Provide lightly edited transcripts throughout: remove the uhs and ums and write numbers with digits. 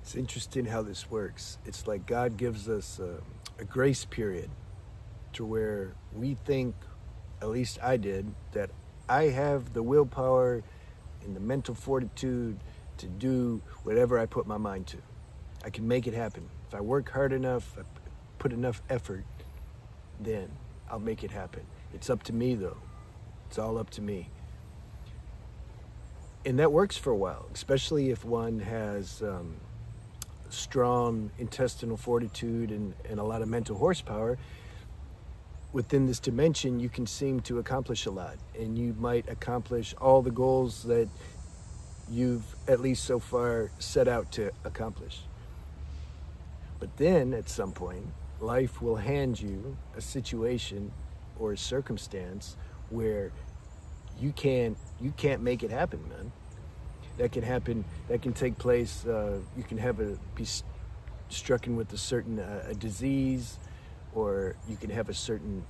It's interesting how this works. It's like God gives us a grace period to where we think, at least I did, that I have the willpower and the mental fortitude to do whatever I put my mind to. I can make it happen. If I work hard enough, I put enough effort, then I'll make it happen. It's up to me, though. It's all up to me. And that works for a while, especially if one has strong intestinal fortitude and a lot of mental horsepower. Within this dimension, you can seem to accomplish a lot, and you might accomplish all the goals that you've, at least so far, set out to accomplish. But then, at some point, life will hand you a situation or a circumstance where you can't make it happen, man. That can happen. That can take place. You can be stricken with a certain disease, or you can have a certain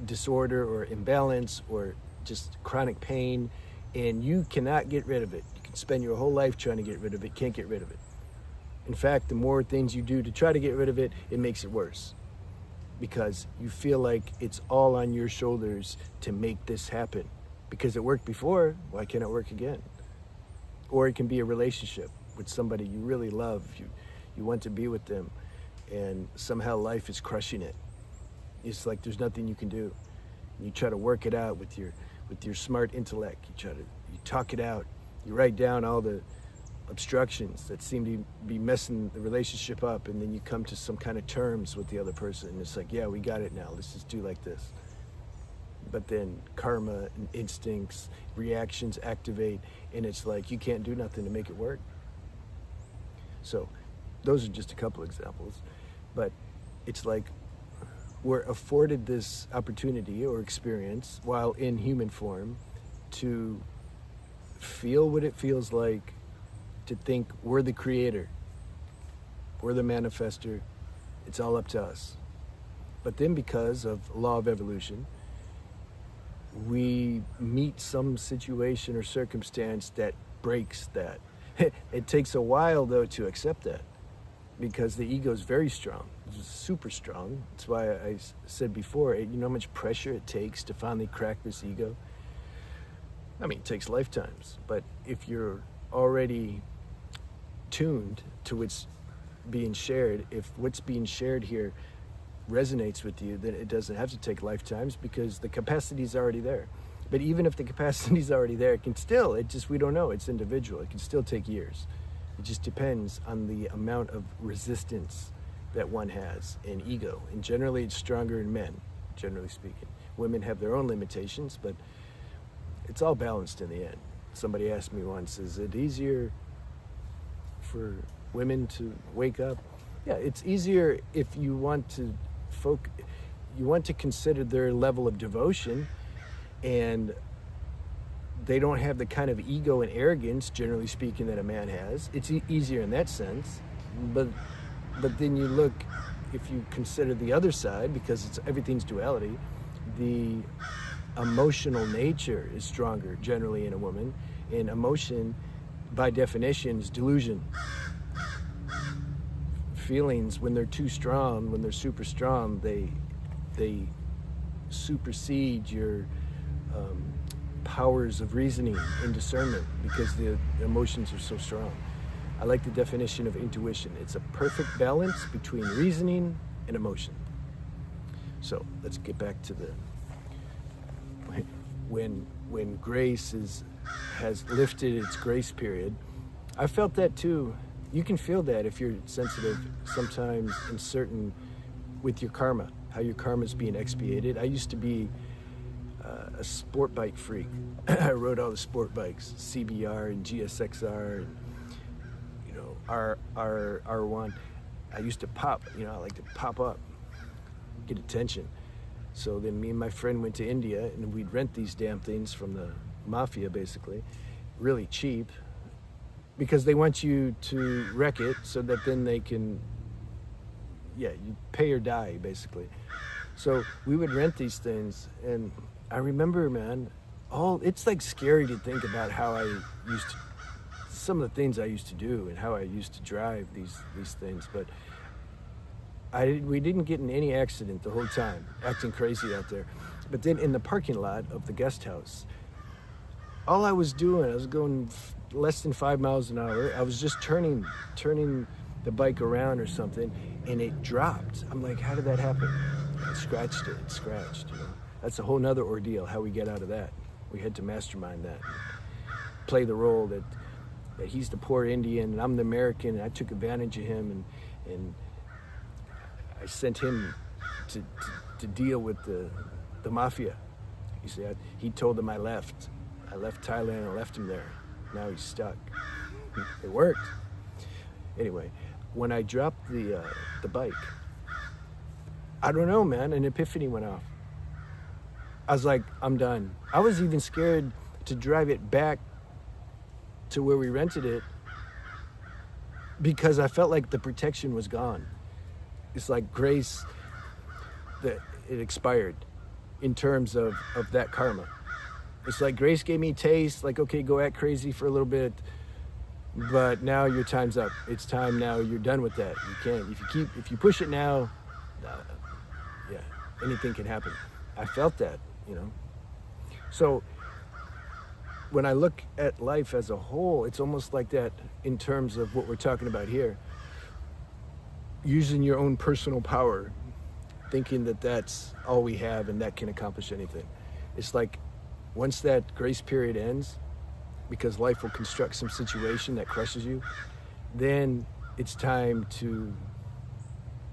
disorder or imbalance or just chronic pain, and you cannot get rid of it. You can spend your whole life trying to get rid of it, can't get rid of it. In fact, the more things you do to try to get rid of it, it makes it worse, because you feel like it's all on your shoulders to make this happen. Because it worked before, why can't it work again? Or it can be a relationship with somebody you really love, you want to be with them, and somehow life is crushing it. It's like there's nothing you can do. You try to work it out with your smart intellect. You talk it out. You write down all the obstructions that seem to be messing the relationship up, and then you come to some kind of terms with the other person, and it's like, yeah, we got it now. Let's just do like this. But then karma and instincts, reactions activate, and it's like you can't do nothing to make it work. So those are just a couple examples, but it's like we're afforded this opportunity or experience while in human form to feel what it feels like to think we're the creator, we're the manifester, it's all up to us. But then because of law of evolution, we meet some situation or circumstance that breaks that. It takes a while, though, to accept that, because the ego is very strong, it's super strong. That's why I said before, you know how much pressure it takes to finally crack this ego? I mean, it takes lifetimes, but if you're already tuned to what's being shared, if what's being shared here resonates with you, then it doesn't have to take lifetimes, because the capacity is already there. But even if the capacity is already there, we don't know, it's individual. It can still take years. It just depends on the amount of resistance that one has in ego. And generally it's stronger in men, generally speaking. Women have their own limitations, but it's all balanced in the end. Somebody asked me once, is it easier for women to wake up? Yeah, it's easier if you want to consider their level of devotion, and they don't have the kind of ego and arrogance, generally speaking, that a man has. It's easier in that sense. But then you look, if you consider the other side, because everything's duality, the emotional nature is stronger generally in a woman, and emotion, by definition, is delusion. Feelings, when they're too strong, when they're super strong, they supersede your powers of reasoning and discernment, because the emotions are so strong. I like the definition of intuition. It's a perfect balance between reasoning and emotion. So let's get back to when grace has lifted its grace period. I felt that too. You can feel that if you're sensitive sometimes with your karma, how your karma is being expiated. I used to be a sport bike freak. I rode all the sport bikes, CBR and GSXR, and, R1. I used to pop, I like to pop up, get attention. So then me and my friend went to India, and we'd rent these damn things from the mafia, basically, really cheap, because they want you to wreck it so that then they can, you pay or die, basically. So we would rent these things, and I remember, man, it's like scary to think about how I used to some of the things I used to do and how I used to drive these things. But we didn't get in any accident the whole time, acting crazy out there. But then in the parking lot of the guest house, all I was doing, I was going less than 5 miles an hour. I was just turning the bike around or something, and it dropped. I'm like, how did that happen? I scratched it. It scratched, you know. That's a whole nother ordeal, how we get out of that. We had to mastermind that, play the role that he's the poor Indian and I'm the American, and I took advantage of him, and I sent him to deal with the mafia. You see, he told them I left Thailand and left him there. Now he's stuck. It worked. Anyway, when I dropped the bike, I don't know, man, an epiphany went off. I was like, I'm done. I was even scared to drive it back to where we rented it because I felt like the protection was gone. It's like grace, that it expired in terms of that karma. It's like grace gave me a taste, like, okay, go act crazy for a little bit, but now your time's up. It's time now, you're done with that. You can't, if you push it now, yeah, anything can happen. I felt that, you know. So when I look at life as a whole, it's almost like that in terms of what we're talking about here. Using your own personal power, thinking that that's all we have and that can accomplish anything. It's like once that grace period ends, because life will construct some situation that crushes you, then it's time to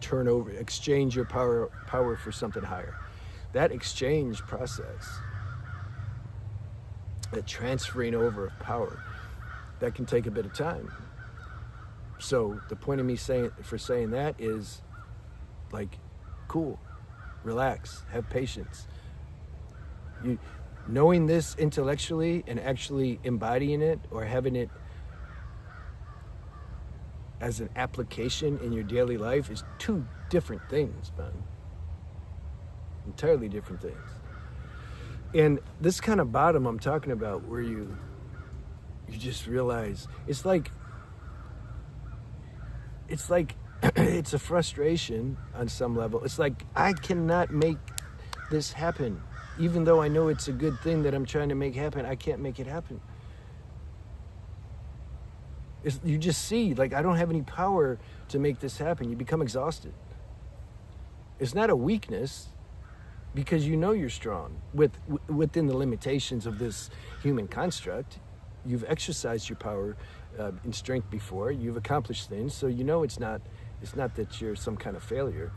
turn over, exchange your power for something higher. That exchange process, that transferring over of power, that can take a bit of time. So the point of me saying that is, like, cool, relax, have patience. Knowing this intellectually and actually embodying it or having it as an application in your daily life is two different things, man. Entirely different things. And this kind of bottom I'm talking about, where you just realize it's like it's a frustration on some level. It's like, I cannot make this happen. Even though I know it's a good thing that I'm trying to make happen, I can't make it happen. You just see, like, I don't have any power to make this happen. You become exhausted. It's not a weakness, because you know you're strong within the limitations of this human construct. You've exercised your power in strength before. You've accomplished things, so you know it's not that you're some kind of failure.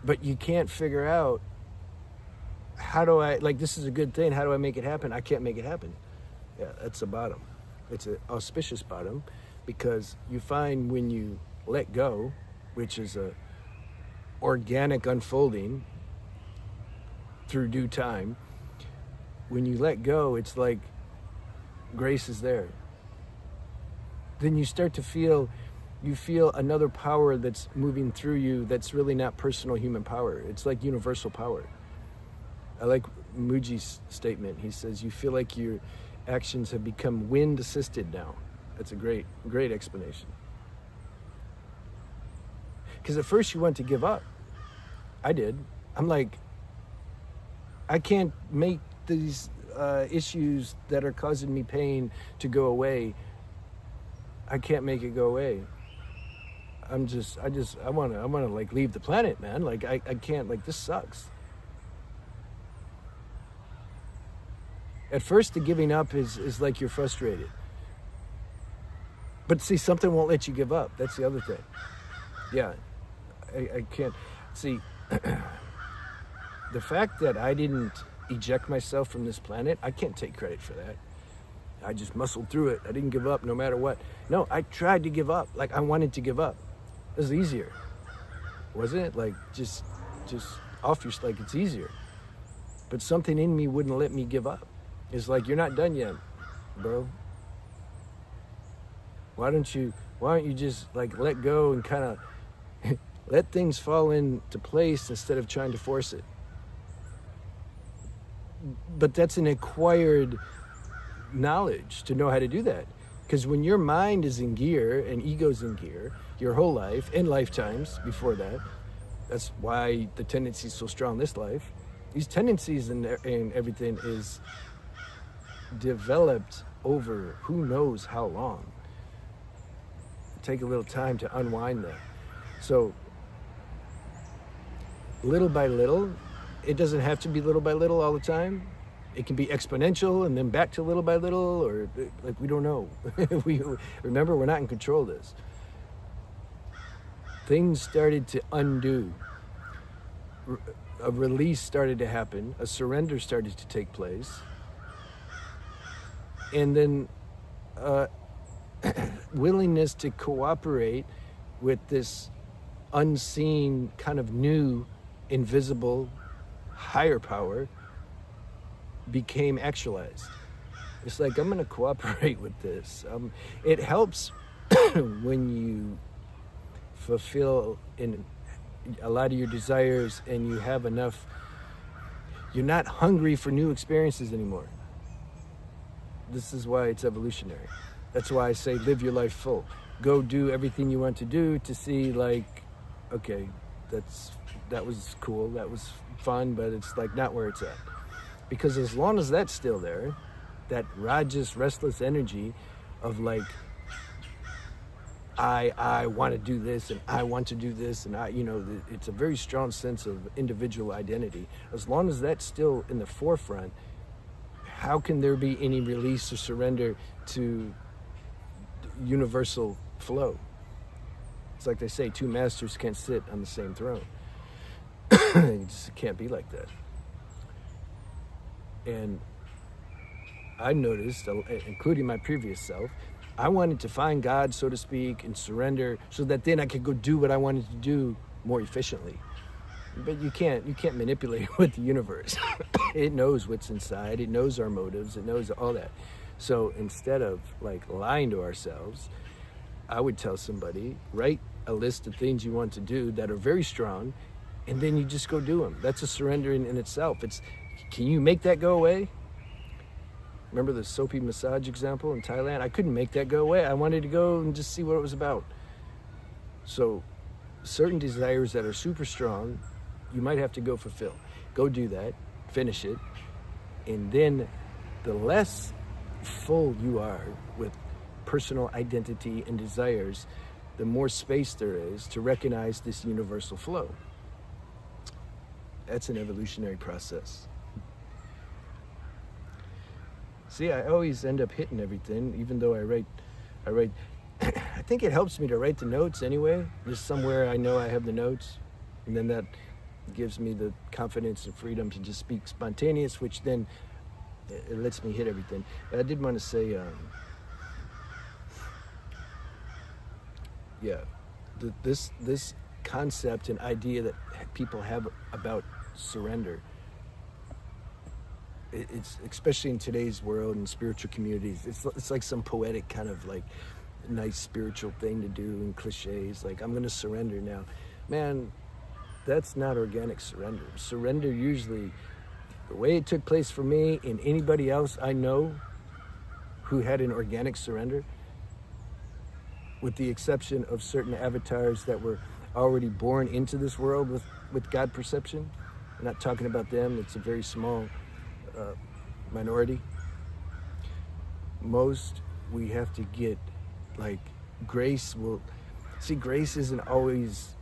But you can't figure out, how do I, like, this is a good thing, how do I make it happen? I can't make it happen. Yeah, that's a bottom. It's an auspicious bottom, because you find when you let go, which is a organic unfolding through due time, when you let go, it's like grace is there. Then you start to feel another power that's moving through you that's really not personal human power. It's like universal power. I like Muji's statement. He says, you feel like your actions have become wind assisted now. That's a great explanation. Because at first you want to give up. I did. I'm like, I can't make these issues that are causing me pain to go away. I can't make it go away. I want to like leave the planet, man. Like I can't, like, this sucks. At first, the giving up is like you're frustrated. But see, something won't let you give up. That's the other thing. Yeah, I can't. See, the fact that I didn't eject myself from this planet, I can't take credit for that. I just muscled through it. I didn't give up no matter what. No, I tried to give up. Like, I wanted to give up. It was easier. Wasn't it? Like, just off your, like, it's easier. But something in me wouldn't let me give up. It's like, you're not done yet, bro. Why don't you just, like, let go and kind of let things fall into place instead of trying to force it? But that's an acquired knowledge to know how to do that. Because when your mind is in gear and ego's in gear, your whole life and lifetimes before that, that's why the tendency is so strong this life. These tendencies and everything is developed over who knows how long. Take a little time to unwind that. So little by little, it doesn't have to be little by little all the time. It can be exponential and then back to little by little, or like, we don't know. Remember, we're not in control of this. Things started to undo. A release started to happen. A surrender started to take place. And then willingness to cooperate with this unseen, kind of new, invisible, higher power became actualized. It's like, I'm going to cooperate with this. It helps when you fulfill in a lot of your desires and you have enough. You're not hungry for new experiences anymore. This is why it's evolutionary. That's why I say live your life full. Go do everything you want to do to see, like, okay, that was cool, that was fun, but it's like not where it's at. Because as long as that's still there, that Rajas, restless energy of like, I want to do this and I want to do this, and it's a very strong sense of individual identity. As long as that's still in the forefront, how can there be any release or surrender to universal flow? It's like they say, two masters can't sit on the same throne. It just can't be like that. And I noticed, including my previous self, I wanted to find God, so to speak, and surrender so that then I could go do what I wanted to do more efficiently. But you can't manipulate with the universe. It knows what's inside, it knows our motives, it knows all that. So instead of like lying to ourselves, I would tell somebody, write a list of things you want to do that are very strong, and then you just go do them. That's a surrender in itself. Can you make that go away? Remember the soapy massage example in Thailand? I couldn't make that go away. I wanted to go and just see what it was about. So certain desires that are super strong, you might have to go fulfill. Go do that, finish it, and then the less full you are with personal identity and desires, the more space there is to recognize this universal flow. That's an evolutionary process. See, I always end up hitting everything, even though I write, I think it helps me to write the notes anyway. Just somewhere I know I have the notes, and then that gives me the confidence and freedom to just speak spontaneous, which then it lets me hit everything. But I did want to say, this concept and idea that people have about surrender, it's especially in today's world and spiritual communities, it's like some poetic kind of like nice spiritual thing to do, and cliches like, I'm going to surrender now. Man, that's not organic surrender. Surrender usually, the way it took place for me and anybody else I know who had an organic surrender, with the exception of certain avatars that were already born into this world with God perception. I'm not talking about them, it's a very small minority. Most, we have to get, like, grace isn't always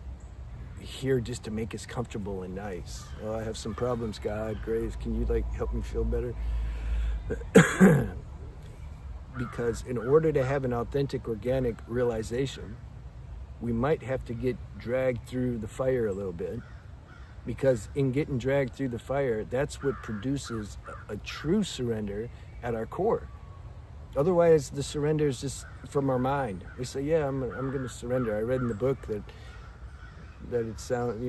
here just to make us comfortable and nice. Oh, I have some problems, God, grace, can you like help me feel better? Because in order to have an authentic, organic realization, we might have to get dragged through the fire a little bit. Because in getting dragged through the fire, that's what produces a true surrender at our core. Otherwise, the surrender is just from our mind. We say, yeah, I'm going to surrender. I read in the book that it sounds,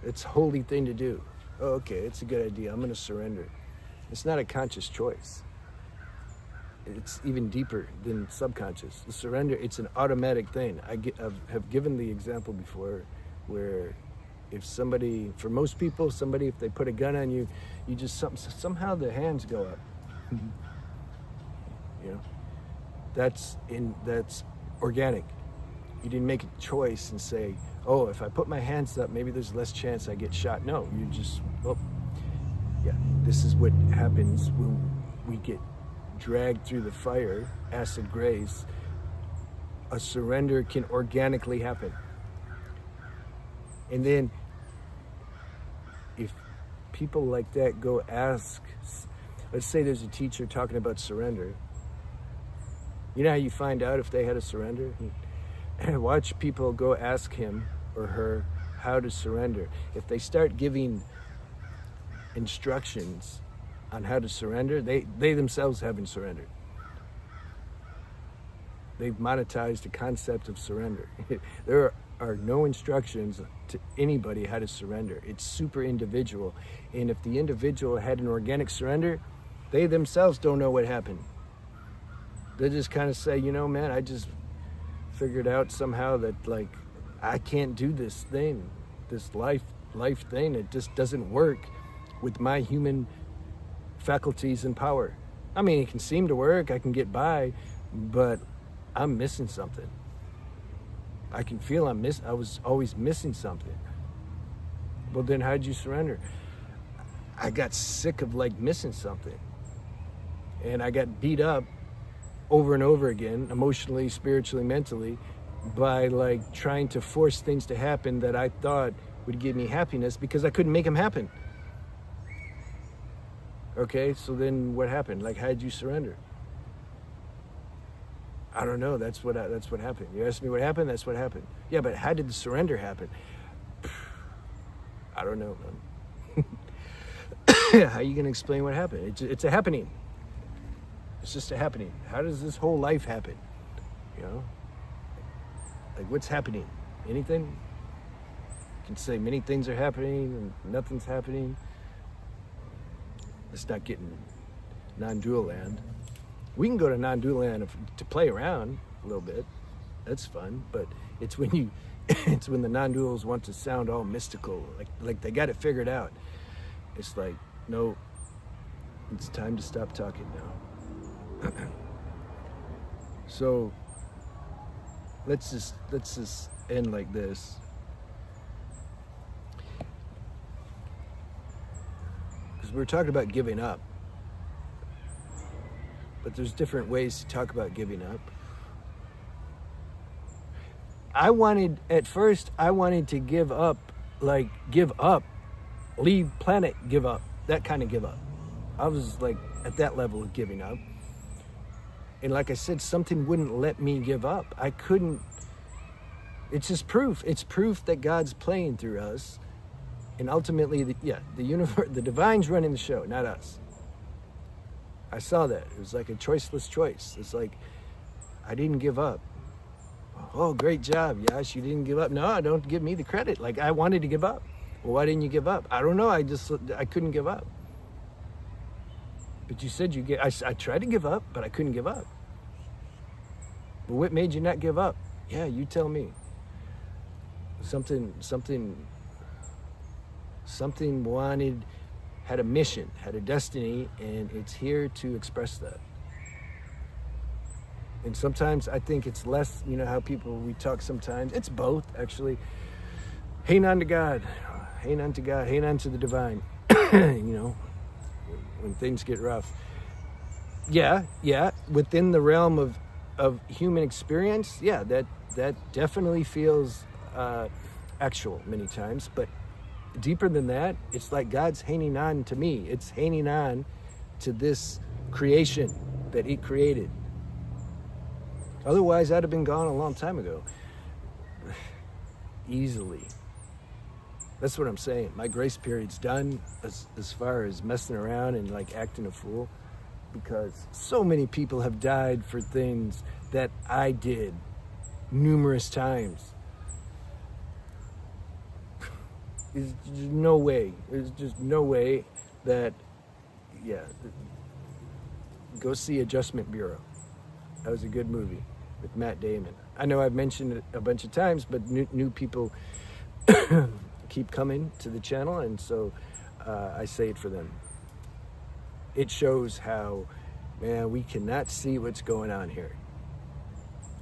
it's a holy thing to do. Oh, okay, it's a good idea. I'm going to surrender. It's not a conscious choice. It's even deeper than subconscious. The surrender, it's an automatic thing. I have given the example before where if somebody, for most people, if they put a gun on you, you just, somehow the hands go up. That's organic. You didn't make a choice and say, oh, if I put my hands up, maybe there's less chance I get shot. No, you just, oh, yeah, this is what happens when we get dragged through the fire, acid grace. A surrender can organically happen. And then if people like that go ask, let's say there's a teacher talking about surrender. You know how you find out if they had a surrender? Watch people go ask him or her how to surrender. If they start giving instructions on how to surrender, they themselves haven't surrendered. They've monetized the concept of surrender. There are no instructions to anybody how to surrender. It's super individual. And if the individual had an organic surrender, they themselves don't know what happened. They just kind of say, you know, man, I just figured out somehow that, like, I can't do this thing, this life thing. It just doesn't work with my human faculties and power. I mean, it can seem to work, I can get by, but I'm missing something. I can feel I was always missing something. Well, then how'd you surrender? I got sick of, like, missing something. And I got beat up over and over again, emotionally, spiritually, mentally, by, like, trying to force things to happen that I thought would give me happiness because I couldn't make them happen. Okay, so then what happened? Like, how'd you surrender? I don't know. That's what happened. You asked me what happened. That's what happened. Yeah, but how did the surrender happen? I don't know, man. How are you gonna explain what happened? It's a happening. It's just a happening. How does this whole life happen? You know, like, what's happening? Anything? You can say many things are happening and nothing's happening. Let's not get in non-dual land. We can go to non-dual land to play around a little bit. That's fun, but it's when it's when the non-duals want to sound all mystical, like they got it figured out. It's like, no, it's time to stop talking now. So let's just end like this. Because we're talking about giving up. But there's different ways to talk about giving up. At first I wanted to give up, leave planet, give up, that kind of give up. I was, like, at that level of giving up. And like I said, something wouldn't let me give up. I couldn't, it's just proof. It's proof that God's playing through us. And ultimately, the universe, the divine's running the show, not us. I saw that. It was like a choiceless choice. It's like, I didn't give up. Oh, great job, Yash, you didn't give up. No, don't give me the credit. Like, I wanted to give up. Well, why didn't you give up? I don't know. I couldn't give up. But you said I tried to give up, but I couldn't give up. But what made you not give up? Yeah, you tell me. Something had a mission, had a destiny, and it's here to express that. And sometimes I think it's less, you know how we talk sometimes, it's both, actually. Hang on to God, hang on to God, hang on to the divine, you know, when things get rough. Yeah, within the realm of human experience, yeah, that definitely feels actual many times, but deeper than that, it's like God's hanging on to me. It's hanging on to this creation that He created. Otherwise, I'd have been gone a long time ago. Easily. That's what I'm saying. My grace period's done as far as messing around and, like, acting a fool, because so many people have died for things that I did numerous times. There's just no way. There's just no way that, go see Adjustment Bureau. That was a good movie with Matt Damon. I know I've mentioned it a bunch of times, but new people keep coming to the channel, and so I say it for them. It shows how, man, we cannot see what's going on here.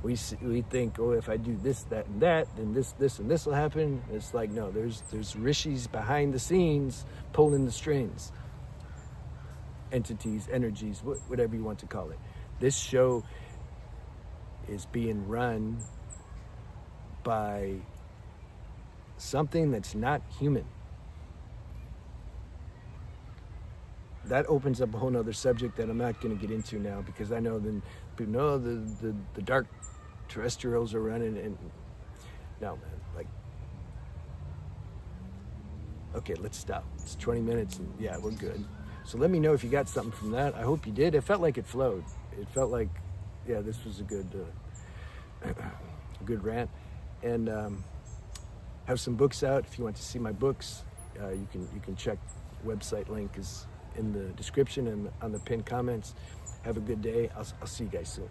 We think, oh, if I do this, that, and that, then this, and this will happen. It's like, no, there's rishis behind the scenes pulling the strings. Entities, energies, whatever you want to call it. This show is being run by something that's not human. That opens up a whole nother subject that I'm not going to get into now, because I know then people know the dark terrestrials are running, and no, man, like, okay, let's stop. It's 20 minutes and yeah, we're good. So let me know if you got something from that. I hope you did. It felt like it flowed. It felt like, yeah, this was a good rant. And have some books out. If you want to see my books, you can check. Website link is in the description and on the pinned comments. Have a good day. I'll see you guys soon.